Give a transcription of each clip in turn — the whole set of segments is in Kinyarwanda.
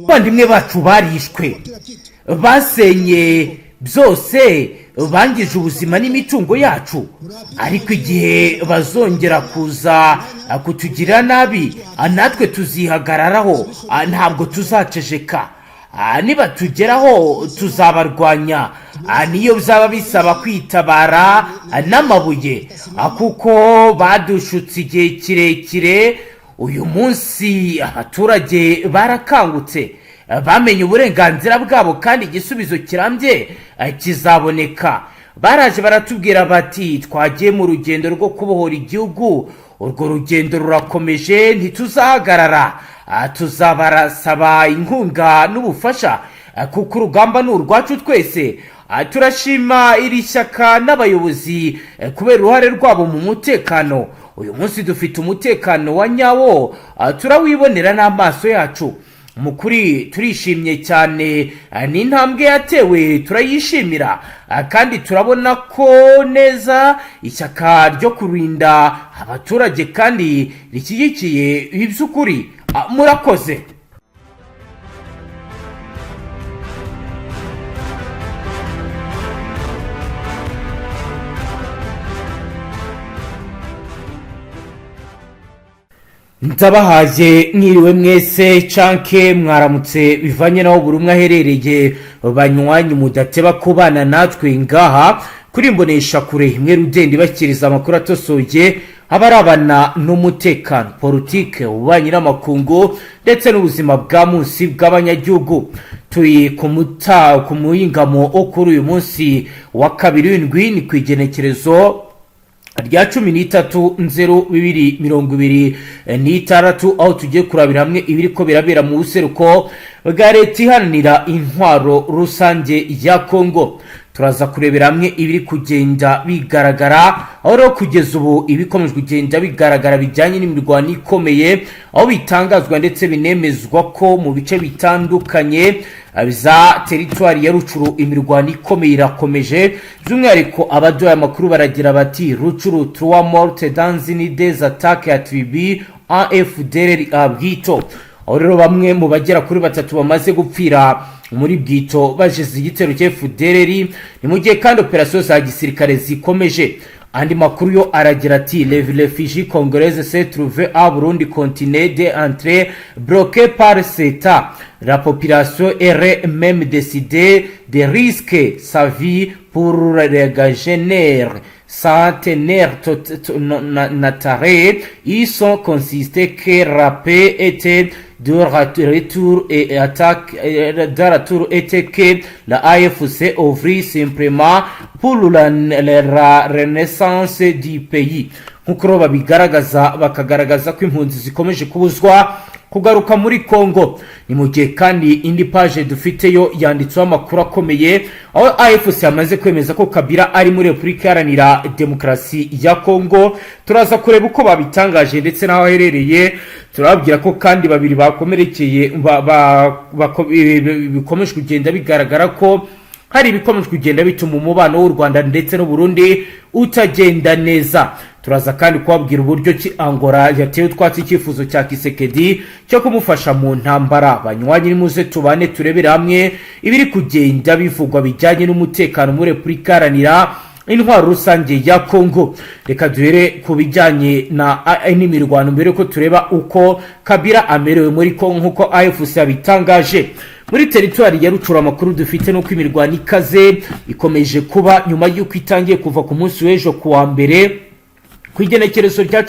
bandimwe bacu barishwe basenye byose bangije ubuzima n'imitungo yacu ariko igihe bazongera kuza kutugira nabi natwe tuzihagararaho ntabwo tuzaceceka niba tugeraho tuzabarwanya niyo bizaba bisaba kwitabara n'amabuye kuko badushutse igihe kirekire uyu munsi abaturage barakangutse bamenye uburenganzira bwabo kandi igisubizo kirambye kizaboneka baraje baratubwira bati twagiye mu rugendo rwo kubohora igihugu urwo rugendo rurakomeje ntituzahagarara tuzabarasaba inkunga n'ubufasha kuko urugamba ni urwacu twese turashima iri shyaka n'abayobozi kubera uruhare rwabo mu mutekano uyu munsi dufite umutekano wa nyawo turawibonera n'amaso yacu mukuri turishimye cyane n'intambwe yatewe turayishimira kandi turabona ko neza ishyaka ryo kurinda abaturage kandi rishyigikiye iby'ukuri murakoze ntabahaje mwiriwe mwese canke mwaramutse bivanye naho buri umwe aherereye banywanyi mudateba kubana natwe ngaha kuri mbonesha kure imwe rudende bakiriza amakuru atosoye abarabana n'umutekano politique ubanye n'amakungu ndetse n'ubuzima bwa munsi bw'abanyagihugu turi ku muyingamo kuri uyu munsi wa kabiri w'indwi ni kwigenekerezo rya 13/02/2026 aho tugiye kurabira hamwe ibiriko birabera mu buseruko bwa leta iharanira intwaro rusange ya Kongo turaza kurebera hamwe ibiri kugenda bigaragara aho rero kugeza ubu ibikomeje kugenda bigaragara bijyanye n'imirwano ikomeye aho bitangazwa ndetse binemezwa ko mu bice bitandukanye za teritwari ya Rucuru imirwano ikomeye irakomeje by'umwihariko abaduha amakuru baragira bati Rucuru 3 morts dans une des attaques attribuées à FDNB Bwito aho rero bamwe mu bagera kuri batatu bamaze gupfira muri Bwito bajize igitero cya FDNB ni mu gihe kandi operation za gisirikare zikomeje andi makuru yo aragira ati les réfugiés congolais se trouvent à Burundi continuent d'entrer bloqués par CETA la population est même décidée de risquer sa vie pour regagner sans tenir natare ils sont consistés que la paix était de retour et attaque de retour était que la AFC ouvrit simplement pour la renaissance du pays nkuko babigaragaza bakagaragaza ko impunzi zikomeje kubuzwa kugaruka muri Kongo ni mu gihe kandi indi page dufiteyo yanditswe amakuru akomeye aho AFC yamaze kwemeza ko Kabila ari muri Republika Iharanira Demokarasi ya Kongo turaza kureba uko babitangaje ndetse naho herereye turababwira ko kandi babiri bakomerekeye bikomeje kugenda bigaragara ko hari ibikomeje kugenda bituma umubano w'u Rwanda ndetse no Burundi utagenda neza turaza kandi kubabwira uburyo ki Angola yatewe twatsi icyifuzo cya Kisekedi cyo kumufasha mu ntambara banywanyi nimuze tubane turebera hamwe ibiri kugenda bivugwa bijyanye n'umutekano muri Republika Iharanira intwaro rusange ya Kongo reka duhere ku bijyanye na n'imirwano mbere ko tureba uko Kabila amerewe muri Kongo nkuko AFC yabitangaje muri teritwari ya Rucuru amakuru dufite nuko imirwano ikaze ikomeje kuba nyuma y'uko itangiye kuva ku munsi w'ejo kuwa mbere kwigenekerezo rya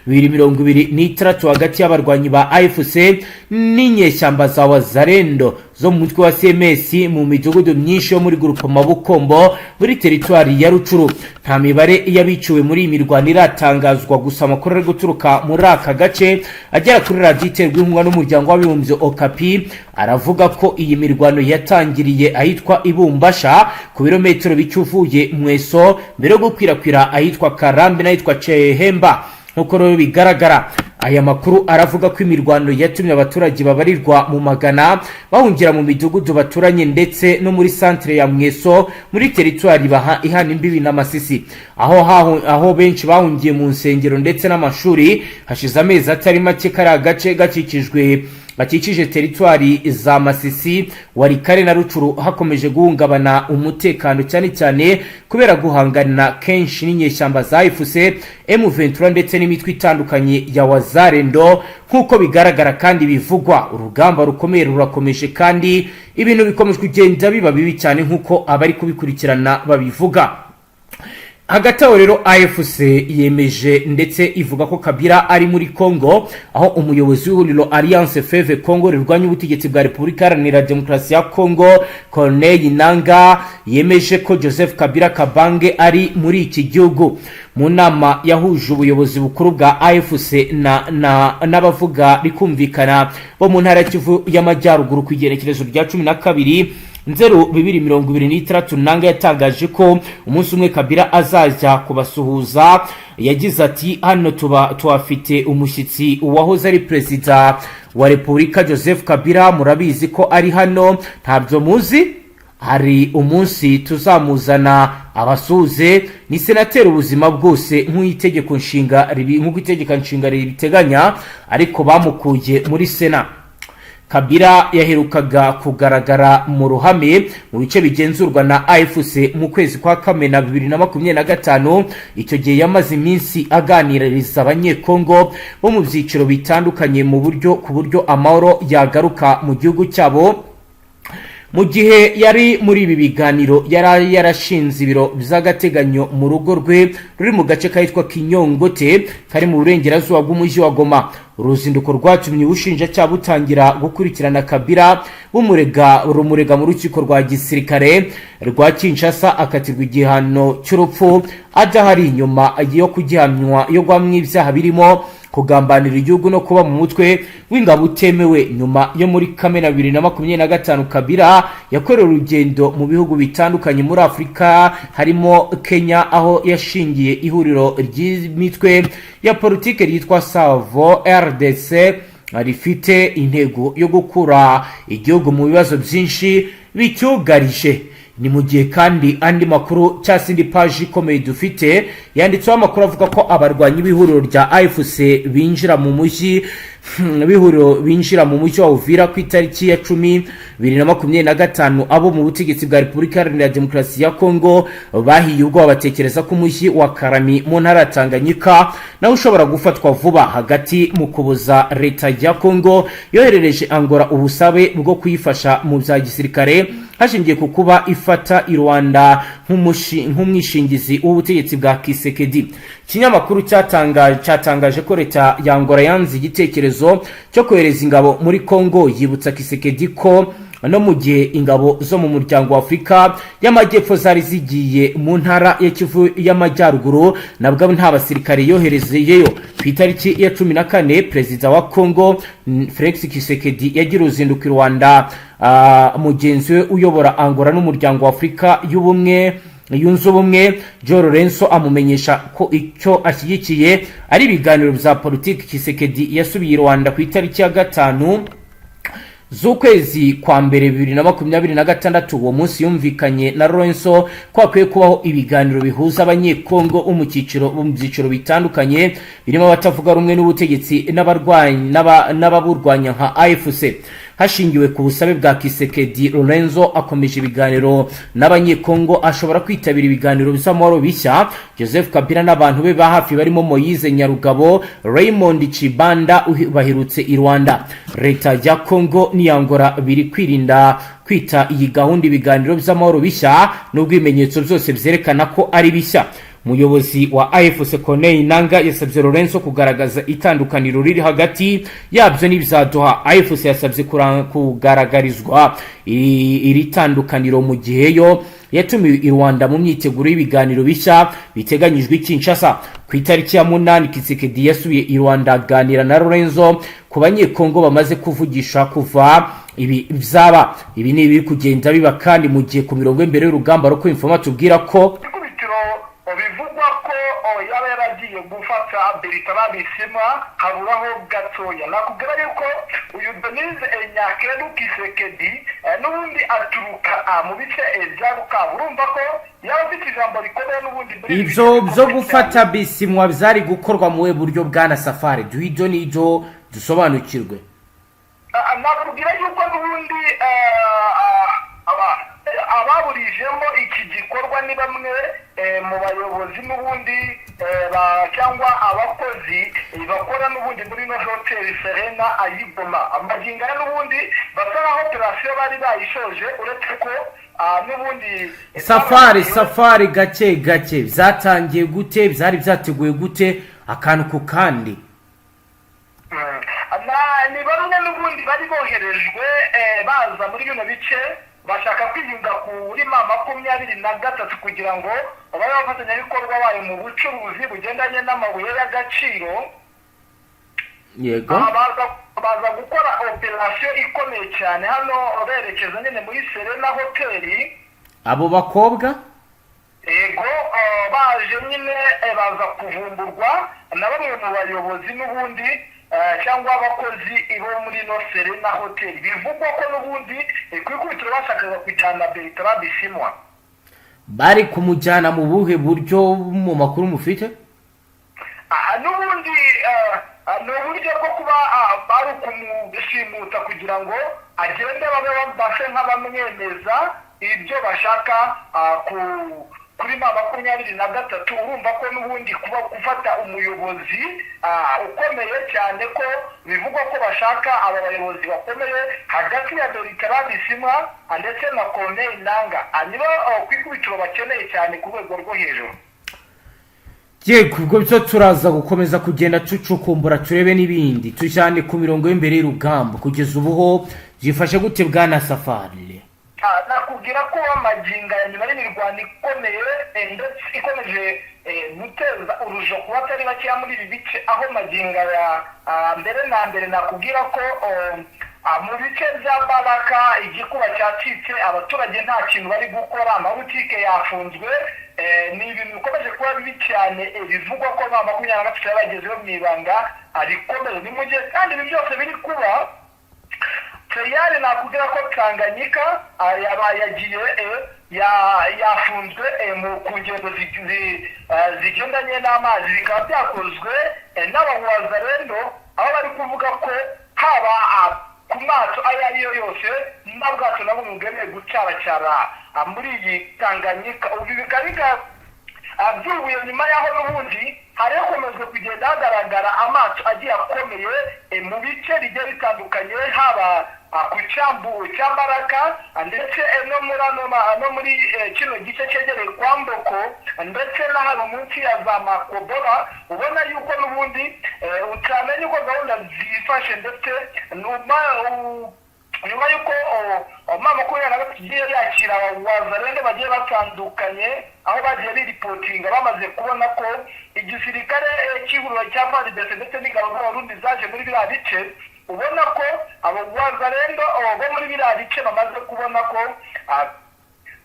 12/2026 hagati y'abarwanyi ba AFC n'inyeshyamba za Wazalendo zo mu mutwe wa CMS mu midugudu myinshi yo muri groupe Mabukombo muri teritwari ya Rucuru nta mibare yabiciwe muri imirwano iratangazwa gusa amakuru ari guturuka muri aka gace agera kuri radio iterwa n'umuryango w'abibumbye Okapi aravuga ko iyi mirwano yatangiriye ahitwa Ibumbasha ku birometero bicyuvuye Mweso mbere yo gukwirakwira ahitwa Karambi n'ahitwa Chehemba nkuko rero bigaragara aya makuru aravuga ko imirwano yatumye abaturage babarirwa mu magana bahungira mu midugudu baturanye ndetse no muri centre ya Mweso muri territoire ihana imbibi n'Amasisi aho benshi bahungiye mu nsengero ndetse n'amashuri hashize amezi atari make kari agace gakikije territoire za Masisi Warikare na Rucuru hakomeje guhungabana umutekano cyane kubera guhangana kenshi n'inyeshyamba za AFC M23 ndetse n'imitwe itandukanye ya Wazarendo nkuko bigaragara kandi bivugwa. Urugamba rukomeye rurakomeje kandi ibintu bikomeje kugenda biba bibi cyane nkuko abari kubikurikirana babivuga. Hagati aho rero AFC yemeje ndetse ivuga ko Kabila ari muri Congo, aho umuyobozi w'ihuriro Alliance Fleuve Congo rirwanya ubutegetsi bwa Repubulika Iharanira Demokarasi ya Congo Corneille Nangaa yemeje ko Joseph Kabila Kabange ari muri iki gihugu. Mu nama yahuje ubuyobozi bukuru bwa AFC n'abavuga bikumvikana bo mu ntara Kivu y'Amajyaruguru ku igerekerezo rya 12 2023 Nangaa yatangaje ko umunsi umwe Kabila azajya kubasuhuza. Yagize ati hano tuafite umushyitsi uwahoze ari perezida wa Repubulika Joseph Kabila, murabizi ko ari hano, ntabyo muzi. Hari umunsi tuzamuzana abasuze, ni senateri ubuzima bwose nk'uko itegeko nshinga ribiteganya, ariko bamukuye muri Sena. Kabila yaherukaga kugaragara mu ruhame mu bice bigenzurwa na AFC mu kwezi kwa Kamena 2025. Icyo gihe yamaze iminsi aganiririza abanyekongo bo mu byiciro bitandukanye ku buryo amahoro yagaruka mu gihugu cyabo. Mu gihe yari muri ibi biganiro yarashinze ibiro by'agateganyo mu rugo rwe ruri mu gace kahitwa Kinyongote kari mu burengerazuba bw'umujyi wa Goma. Uruzinduko rwatumye ubushinjacyaha butangira gukurikirana Kabila rumurega mu rukiko rwa gisirikare rwa Kinshasa, akatirwa igihano cy'urupfu adahari nyuma yo kugihamywa yo guhamwa ibyaha birimo kugambanira igihugu no kuba mu mutwe w'ingabo utemewe. Nyuma yo muri Kamena 2025 Kabila yakorera urugendo mu bihugu bitandukanye muri Afrika harimo Kenya, aho yashingiye ihuriro ry'imitwe ya politike ryitwa Fardc rifite intego yo gukura igihugu mu bibazo byinshi bicyugarije. Ni mu gihe kandi andi makuru cyasindi page ikomeye dufite yanditseho amakuru avuga ko abarwanyi b'ihuriro rya AFC binjira mu mujyi wa Uvira ku itariki ya 10/2025. abo mu butegetsi bwa Repubulika Iharanira Demokarasi ya Congo bahiye ubwo batekereza ko umujyi wa Karami mu ntara ya Tanganyika nawe ushobora gufatwa vuba. Hagati mu kubuza leta ya Congo yoherereje Angola ubusabe bwo kuyifasha mu bya gisirikare hashingiye ku kuba ifata i Rwanda nk'umwishingizi w'ubutegetsi bwa Kisekedi. Ikinyamakuru cyatangaje ko leta ya Angola yanze igitekerezo cyo kohereza ingabo muri Congo, yibutsa Kisekedi ko no mu gihe ingabo zo mu muryango wa Afrika y'Amajyepfo zari zigiye mu ntara ya Kivu y'Amajyaruguru nabwo nta basirikare yoherezeyo. Ku itariki ya 14 perezida wa Congo Felix Kisekedi yagira uruzinduko i Rwanda. Mugenzi we uyobora Angola n'umuryango wa Afrika yunze ubumwe Joe Lorenzo amumenyesha ko icyo ashyigikiye ari ibiganiro bya Politique. Kisekedi yasubiye i Rwanda ku itariki ya 5 z'ukwezi kwa mbere 2026. Uwo munsi yumvikanye na Lorenzo ko akwiye kubaho ibiganiro bihuza abanyekongo mu byiciro bitandukanye birimo abatavuga rumwe n'ubutegetsi n'ababurwanya nka AFC. Hashingiwe ku busabe bwa Kisekedi, Lorenzo akomeje ibiganiro n'abanyekongo ashobora kwitabira ibiganiro by'amahoro bishya. Joseph Kabila n'abantu be ba hafi barimo Moise Nyarugabo, Raymond Chibanda baherutse i Rwanda. Leta ya Congo ni Angola biri kwirinda kwita iyi gahunda ibiganiro by'amahoro bishya nubwo ibimenyetso byose byerekana ko ari bishya. Umuyobozi wa AFC Corneille Nangaa yasabye Lorenzo kugaragaza itandukaniro riri hagati yabyo n'ibyaduha. AFC yasabye kugaragarizwa iri tandukaniro mu gihe yo yatumiwe i Rwanda mu myiteguro y'ibiganiro bishya biteganyijwe i Kinshasa. Ku itariki ya 8 Kisekedi yasubiye i Rwanda aganira na Lorenzo ku banyekongo bamaze kuvugisha kuva ibi byaba. Ibi ni biri kugenda biba kandi mu gihe ku mirongo imbere y'urugamba rwo kwimfoma tubwira ko bivugwa ko yaba yaragiye gufata berita babisema haburaho gatoya nakubwira yuko uyu Denise Nyakeru Kisekedi n'ubundi aturuka mu bice bya Bukavu urumva ko yaba afite ijambo rikomeye n'ubundi ivyo byo gufata bisimwa byari gukorwa mu buryo bwana Safari duhijo nijo dusobanukirwe nakubwira yuko n'ubundi ababurijemo iki gikorwa ni bamwe mu bayobozi n'ubundi cyangwa abakozi bakora n'ubundi muri no hotel Serena ayigoma amaginga n'ubundi basara operation bari bayishoje uretse ko n'ubundi safari gake byatangiye gute byari byateguye gute akantu ku kandi ni bamwe n'ubundi bari boherejwe baza muri bino bice bashaka kwiyunga kuri 23 kugira ngo babe bafatanyabikorwa bayo mu bucuruzi bugendanye n'amabuye y'agaciro yego baza gukora operation ikomeye cyane hano berekeza nyine muri Serena Hotel abo bakobwa yego baje nyine baza kuvumburwa na bamwe mu bayobozi n'ubundi cyangwa abakozi ibo muri no Serena Hotel bivugwa ko n'ubundi kwikubitiro bashakaga kujyana Bertrand Bisimwa bari kumujyana mu buhe buryo mu makuru mufite n'ubundi n'uburyo bwo kuba bari kumushimuta kugira ngo agende babe bafashe nk'abamwemeza ibyo bashaka kuri 23 urumva ko n'ubundi kuba gufata umuyobozi ukomeye cyane ko bivugwa ko bashaka aba bayobozi bakomeye hagati ya Bertrand Bisimwa ndetse na Corneille Nanga nibo kwikubitiro bakeneye cyane ku rwego rwo hejuru yego ubwo byo turaza gukomeza kugenda tucukumbura turebe n'ibindi tujyane ku mirongo y'imbere y'urugamba kugeza ubuho byifashe gute bwana Safari nakubwira ko amaginga ya nyuma y'imirwano ikomeye ndetse ikomeje guteza urujo ku batari bakeya muri ibi bice aho maginga ya mbere na mbere nakubwira ko mu bice bya Baraka igikuba cyacitse abaturage nta kintu bari gukora amabutike yafunzwe ni ibintu bikomeje kuba bibi cyane bivugwa ko 23 bagezeho mu ibanga rikomeye ni mu gihe kandi ibi byose biri kuba tayari nakubwira ko Tanganyika yagiye yafunzwe ku ngendo zigendanye n'amazi bikaba byakozwe n'abawazarendo aho bari kuvuga ko haba ku maso ayo ariyo yose n'ubwato nabo bwemewe gucaracara muri iyi Tanganyika ubu bikaba byubuye nyuma yaho n'ubundi hari hakomejwe kugenda hagaragara amato agiye akomeye mu bice bigiye bitandukanye haba ku cyambu cya Baraka ndetse no muri kino gice cyegereye kwa Mboko ndetse na hano munsi ya za Makobora ubona yuko n'ubundi utamenye uko gahunda zifashe ndetse nyuma yuko tugiye yakira abazarende bagiye batandukanye aho bagiye biripotinga bamaze kubona ko igisirikare cy'ihuriro cya Fardc ndetse n'ingabo z'Abarundi zaje muri biriya bice ubona ko abo bazarendo bo muri biriya bice bamaze kubona ko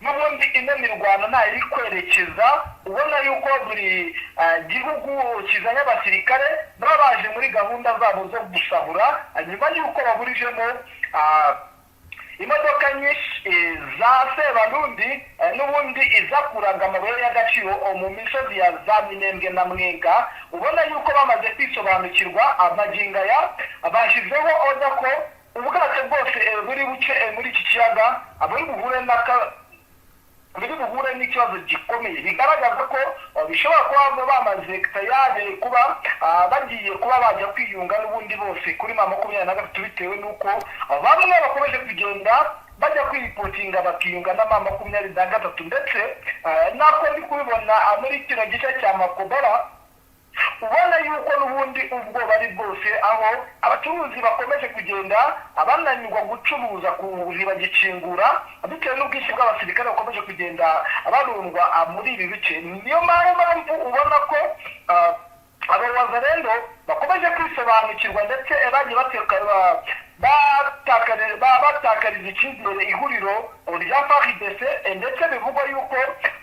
n'ubundi ino mirwano nta iri kwerekeza ubona yuko buri gihugu kizanye abasirikare baba baje muri gahunda zabo zo gusahura nyuma yuko baburijemo imodoka nyinshi za Sebarundi n'ubundi izakuraga amabuye y'agaciro mu misozi ya za Minembwe na Mwenga ubona yuko bamaze kwisobanukirwa amaginga ya bashizeho oda ko ubwato bwose buri buce muri iki kiyaga abari buhure n'ikibazo gikomeye bigaragaza ko bishobora kuba bamaze tayari kuba bagiye kuba bajya kwiyunga n'ubundi bose kuri 23 bitewe n'uko bamwe bakomeje kugenda bajya kwipotinga bakiyunga na 23 ndetse nako ndi kubibona muri kino gice cya Makobora ubona yuko n'ubundi ubwo bari bwose aho abacuruzi bakomeje kugenda abananirwa gucuruza kubuzi bagicingura bitewe n'ubwinshi bw'abasirikare bakomeje kugenda barundwa muri ibi bice niyo mpamvu ubona ko abawazarendo bakomeje kwisobanukirwa ndetse bagiye batakariza icyizere ihuriro rya Fardc, ndetse bivugwa yuko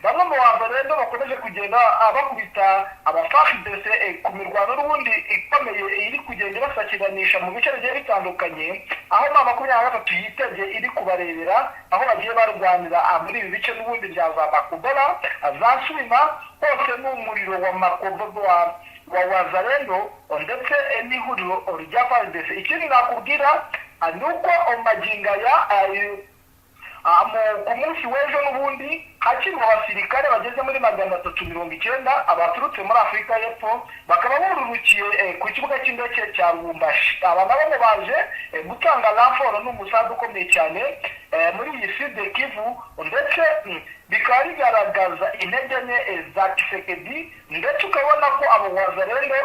bamwe mu bawazarendo bakomeje kugenda bakubita Fardc ku mirwano n'ubundi ikomeye iri kugenda ibasakiranisha mu bice bigiye bitandukanye, aho ma 23 yiteze iri kubarebera aho bagiye barwanira muri ibi bice n'ubundi bya za Makobora za Nswima hose n'umuriro wa Makobora wa wazarendo ndetse n'ihuriro rya Fardc. Ikindi nakubwira nuko magingo ku munsi w'ejo n'ubundi hakiri abasirikare bageze muri 390 abaturutse muri Afurika y'Epfo bakaba bururukiye ku kibuga cy'indege cya Lubumbashi. Aba nabo baje gutanga ramforo n'umusanzu ukomeye cyane muri iyi Sud Kivu, ndetse bikaba bigaragaza intege nke za Tshisekedi, ndetse ukabona ko abo wazarendo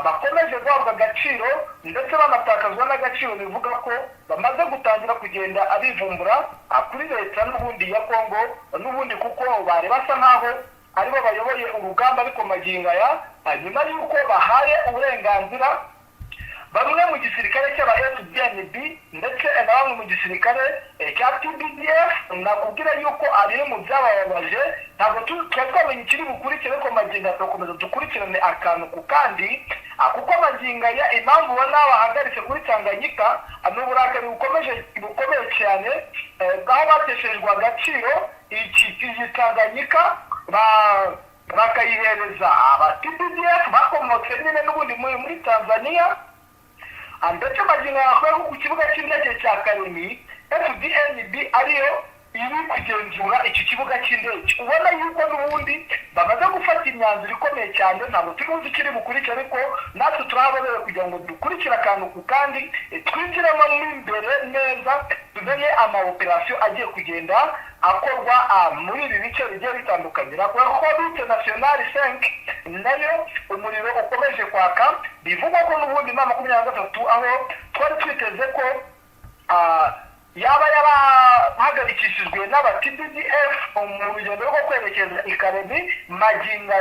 bakomeje guhabwa agaciro ndetse banatakazwa n'agaciro, bivuga ko bamaze gutangira kugenda abivumbura kuri leta n'ubundi ya Kongo n'ubundi, kuko bari basa nkaho aribo bayoboye urugamba, ariko magingo nyuma y'uko bahaye uburenganzira bamwe mu gisirikare cy'aba Fdnb ndetse na bamwe mu gisirikare cya ACTU, nakubwira yuko ari mu byababaje. Ntabwo twamenye ikiri bukurikire, ko magingo tukomeza dukurikirane akantu ku kandi, kuko magingo impamvu ubona bahagaritse kuri Tanganyika n'uburakari bukomeye cyane, aho bateshejwe agaciro iyi Tanganyika bakayihereza ACTU bakomotse nyine n'ubundi muri Tanzania, ndetse magingo yakorewe ku kibuga cy'indege cya Karemi Fdnb ariyo iri kugenzura iki kibuga cy'indege. Ubona yuko n'ubundi bamaze gufata imyanzuro ikomeye cyane. Ntabwo tuzi ikiri bukurikira, ariko natwe turahababereye kugira ngo dukurikire akantu ku kandi, twinjiremo imbere neza, tumenye amaoperasiyo agiye kugenda akorwa muri ibi bice bigiye bitandukanye. Nakubwira ko route nationale 5 nayo umuriro ukomeje kwaka, bivugwa ko n'ubundi na 23 aho twari twiteze ko yaba yarahagarikishijwe n'aba-TDF mu rugendo rwo kwerekeza i Karemi, magingo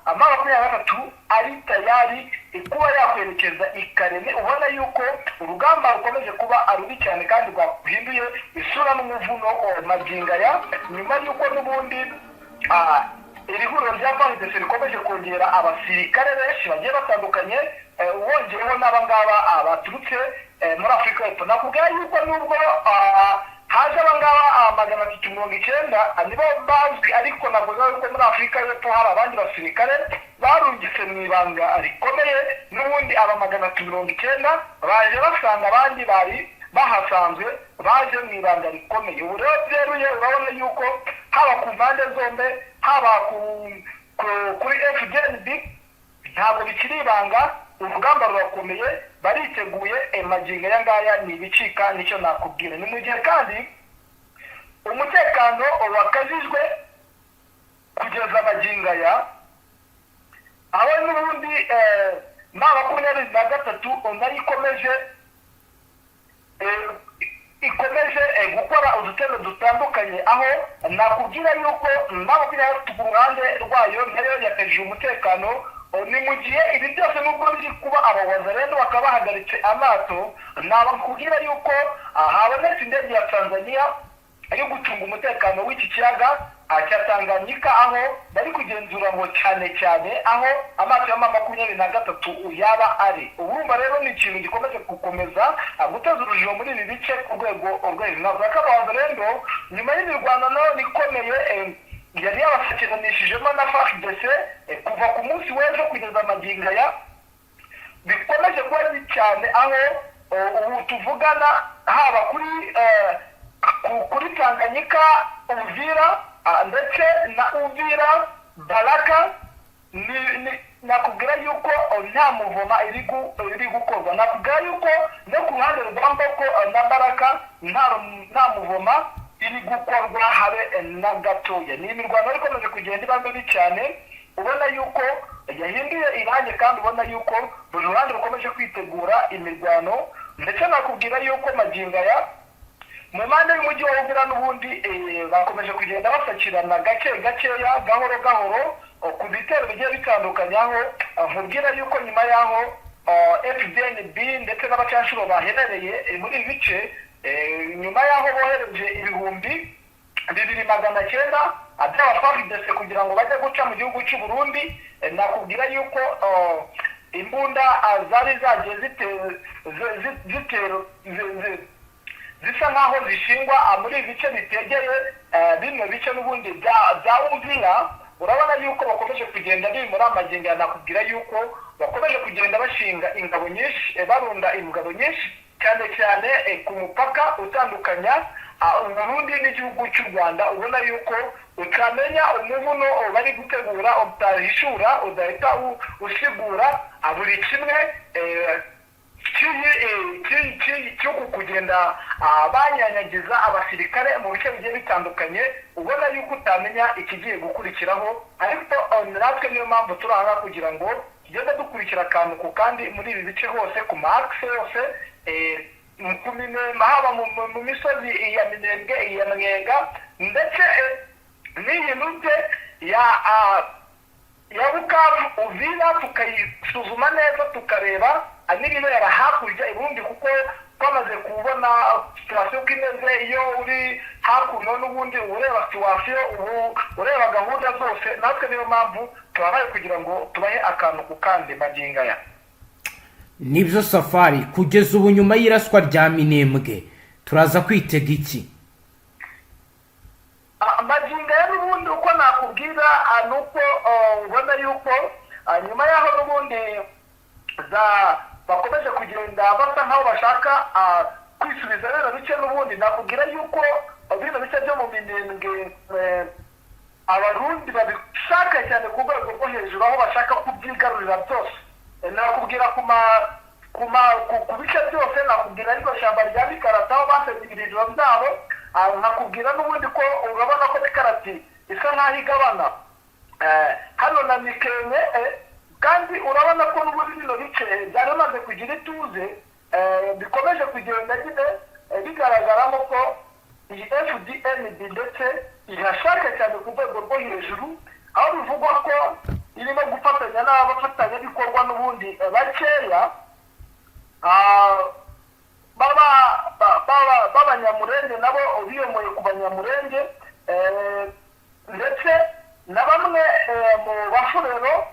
ama 23 ari tayari kuba yakwerekeza i Karemi. Ubona yuko urugamba rukomeje kuba arubi cyane kandi rwahinduye isura n'umuvuno magingo nyuma y'uko n'ubundi iri huriro rya Fardc rikomeje kongera abasirikare benshi bagiye batandukanye, wongereho n'abangaba baturutse muri Afurika y'Epfo. Nakubwira yuko nubwo haje abangaba 390 nibo bazwi, ariko navuga yuko muri Afurika y'Epfo hari abandi basirikare barungitse mu ibanga rikomeye, n'ubundi aba 390 baje basanga abandi bari bahasanzwe baje mu ibanga rikomeye. Ubu rero byeruye urabona yuko haba ku mpande zombi, haba kuri Fdnb ntabwo bikiri ibanga, urugamba rurakomeye, bariteguye. Magingo ngaya ni ibicika, nicyo nakubwira. Ni mu gihe kandi umutekano wakajijwe kugeza magingo aho n'ubundi na 23 nayo ikomeje gukora udutendo dutandukanye, aho nakubwira yuko na 23 ku ruhande rwayo nayo yateje umutekano. Ni mu gihe ibi byose nubwo biri kuba abawazarendo bakaba bahagaritse amato, nakubwira yuko habonetse indege ya Tanzania yo gucunga umutekano w'iki kiyaga cya Tanganyika, aho bari kugenzura ngo cyane aho amato ya 23 yaba ari. Urumva rero ni ikintu gikomeje gukomeza guteza urujijo muri ibi bice ku rwego rw'ejo. Navuga ko abawazarendo nyuma y'imirwano ikomeye yari yabasekeranishijemo na Fardc kuva ku munsi w'ejo kugeza magingo bikomeje kuba cyane, aho ubu tuvugana haba kuri Tanganyika, Uvira ndetse na Uvira Baraka, nakubwira yuko nta muvoma iri gukorwa. Nakubwira yuko no ku ruhande rwa Mboko na Baraka nta muvoma iri gukorwa habe na gatoya. Ni imirwano ikomeje kugenda iba mibi cyane, ubona yuko yahinduye irange, kandi ubona yuko buri ruhande rukomeje kwitegura imirwano. Ndetse nakubwira yuko magingo mu mpande y'umujyi wa Uvira n'ubundi bakomeje kugenda basakirana gakeya gahoro ku bitero bigiye bitandukanye aho nkubwira yuko nyuma y'aho Fdnb ndetse n'abacanshuro baherereye muri ibi bice nyuma y'aho bohereje ibihumbi 2,900 by'aba Fardc kugira ngo bajye guca mu gihugu cy'u Burundi, nakubwira yuko imbunda zari zagiye zisa nkaho zishingwa muri ibi bice bitegeye bimwe bice n'ubundi bya Uvira. Urabona yuko bakomeje kugenda bimura amagingo, nakubwira yuko bakomeje kugenda bashinga ingabo nyinshi, barunda ingabo nyinshi cyane cyane ku mupaka utandukanya Burundi n'igihugu cy'u Rwanda. Ubona yuko utamenya umuvuno bari gutegura, utahishura, udahita usigura buri kimwe cy'uku kugenda banyanyagiza abasirikare mu bice bigiye bitandukanye. Ubona yuko utamenya ikigiye gukurikiraho, ariko natwe niyo mpamvu turi aha kugira ngo tugende dukurikira akantu ku kandi muri ibi bice hose, ku maakse yose, ku minema, haba mu misozi iya Minembwe, iya Mwenga, ndetse n'iyi nute ya Bukavu, Uvira, tukayisuzuma neza tukareba n'ibibera hakurya Burundi, kuko twamaze kubona situwasiyo ko imeze. Iyo uri hakuno n'ubundi ureba situwasiyo, ureba gahunda zose, natwe niyo mpamvu tubahaye kugira ngo tubahe akantu ku kandi magingo aya. Nibyo Safari, kugeza ubu nyuma y'iraswa rya Minembwe turaza kwitega iki? Magingo aya n'ubundi uko nakubwira nuko ubona yuko nyuma y'aho n'ubundi bakomeje kugenda basa nkaho bashaka kwisubiza bino bice n'ubundi, nakubwira yuko bino bice byo mu Minembwe Abarundi babishaka cyane ku rwego rwo hejuru, aho bashaka kubyigarurira byose. Nakubwira ku bice byose, nakubwira ariko shyamba rya Bikarata aho basenye ibirindiro byabo, nakubwira n'ubundi ko urabona ko Bikarati isa nkaho igabana hano na Mikenke, kandi urabona ko n'ubundi bino bice byari bimaze kugira ituze, bikomeje kugenda nyine bigaragaramo ko iyi Fdnb ndetse irashaka cyane ku rwego rwo hejuru, aho bivugwa ko irimo gufatanya n'abafatanyabikorwa n'ubundi bakeya b'abanyamurenge, nabo biyomoye ku banyamurenge, ndetse na bamwe mu bafurero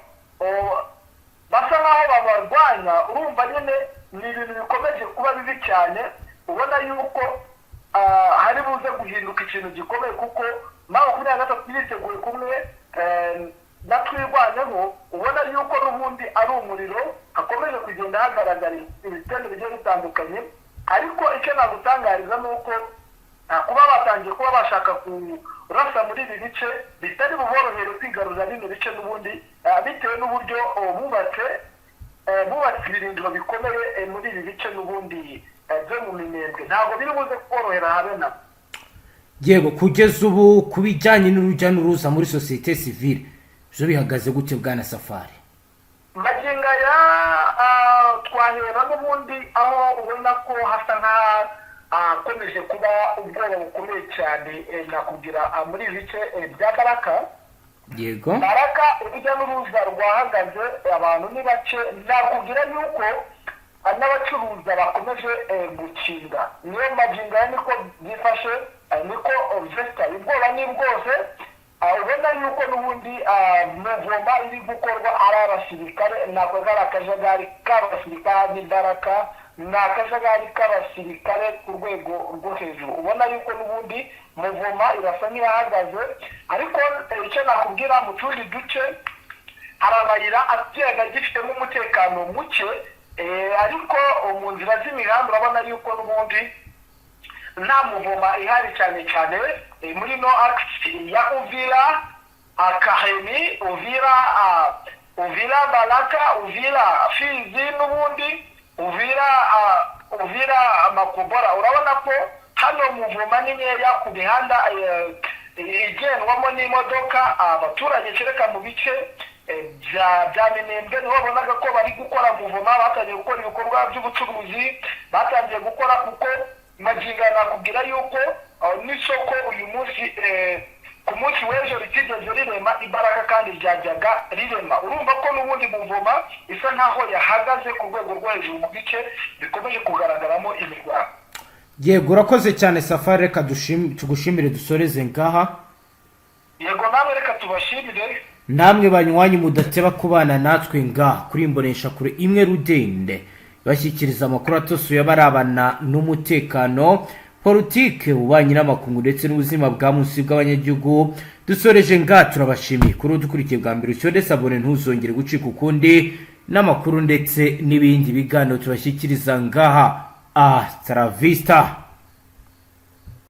basa nkaho babarwanya. Urumva nyine ni ibintu bikomeje kuba bibi cyane. Ubona yuko hari buze guhinduka ikintu gikomeye, kuko 23 yiteguye kumwe natwirwanyeho. Ubona yuko n'ubundi ari umuriro, hakomeje kugenda hagaragara ibitendo bigiye bitandukanye. Ariko icyo nagutangariza ni uko kuba batangiye kuba bashaka kurasa muri ibi bice bitari buborohere kwigarurira bino bice n'ubundi, bitewe n'uburyo bubatse ibirindiro bikomeye muri ibi bice n'ubundi byo mu Minembwe. Ntabwo biri buze korohera habe na. Yego, kugeza ubu ku bijyanye n'urujya n'uruza muri sosiyete sivile byo bihagaze gute bwana Safari? Magingo aya twahera n'ubundi aho ubona ko hasa akomeje kuba ubwoba bukomeye cyane. Nakubwira muri ibi bice bya Baraka. Yego, Baraka urujya n'uruza rwahagaze, abantu ni bake. Nakubwira yuko n'abacuruza bakomeje gukinga. Niyo magingo aya niko byifashe, niko vesta ubwoba ni bwose. Ubona yuko n'ubundi muvoma iri gukorwa ari abasirikare, nako ari akajagari k'abasirikare n'Imbaraga, ni akajagari k'abasirikare ku rwego rwo hejuru. Ubona yuko n'ubundi muvoma irasa nk'iyahagaze, ariko icyo nakubwira mu tundi duce hari amayira agenda gifitemo umutekano muke, ariko mu nzira z'imihanda urabona yuko n'ubundi nta muvoma ihari cyane cyane muri no axe ya Uvira, Kahemi, Uvira Baraka, Uvira Fizi n'ubundi Uvira Makobora. Urabona ko hano muvoma ni nkeya ku mihanda igendwamo n'imodoka. Abaturage kereka mu bice bya Minembwe niho babonaga ko bari gukora muvoma, batangiye gukora ibikorwa by'ubucuruzi, batangiye gukora, kuko magingo nakubwira yuko n'isoko uyu munsi ku munsi w'ejo ritigeze rirema imbaraga kandi ryajyaga rirema. Urumva ko n'ubundi muvoma isa nkaho yahagaze ku rwego rwo hejuru mu bice bikomeje kugaragaramo imirwano. Yego urakoze cyane Safari, reka tugushimire dusoreze ngaha. Yego namwe reka tubashimire. Namwe banywanyi mudateba kubana natwe ngaha kuri imbonesha kure imwe Rudende bashyikiriza amakuru atosuye abarabana n'umutekano, politike, ububanyi n'amakungu ndetse n'ubuzima bwa munsi bw'abanyagihugu. Dusoreje ngaha turabashimiye kuri udukurikiye bwa mbere, ucyode sabone ntuzongere gucika ukundi n'amakuru ndetse n'ibindi biganiro tubashyikiriza ngaha. Hasta la vista.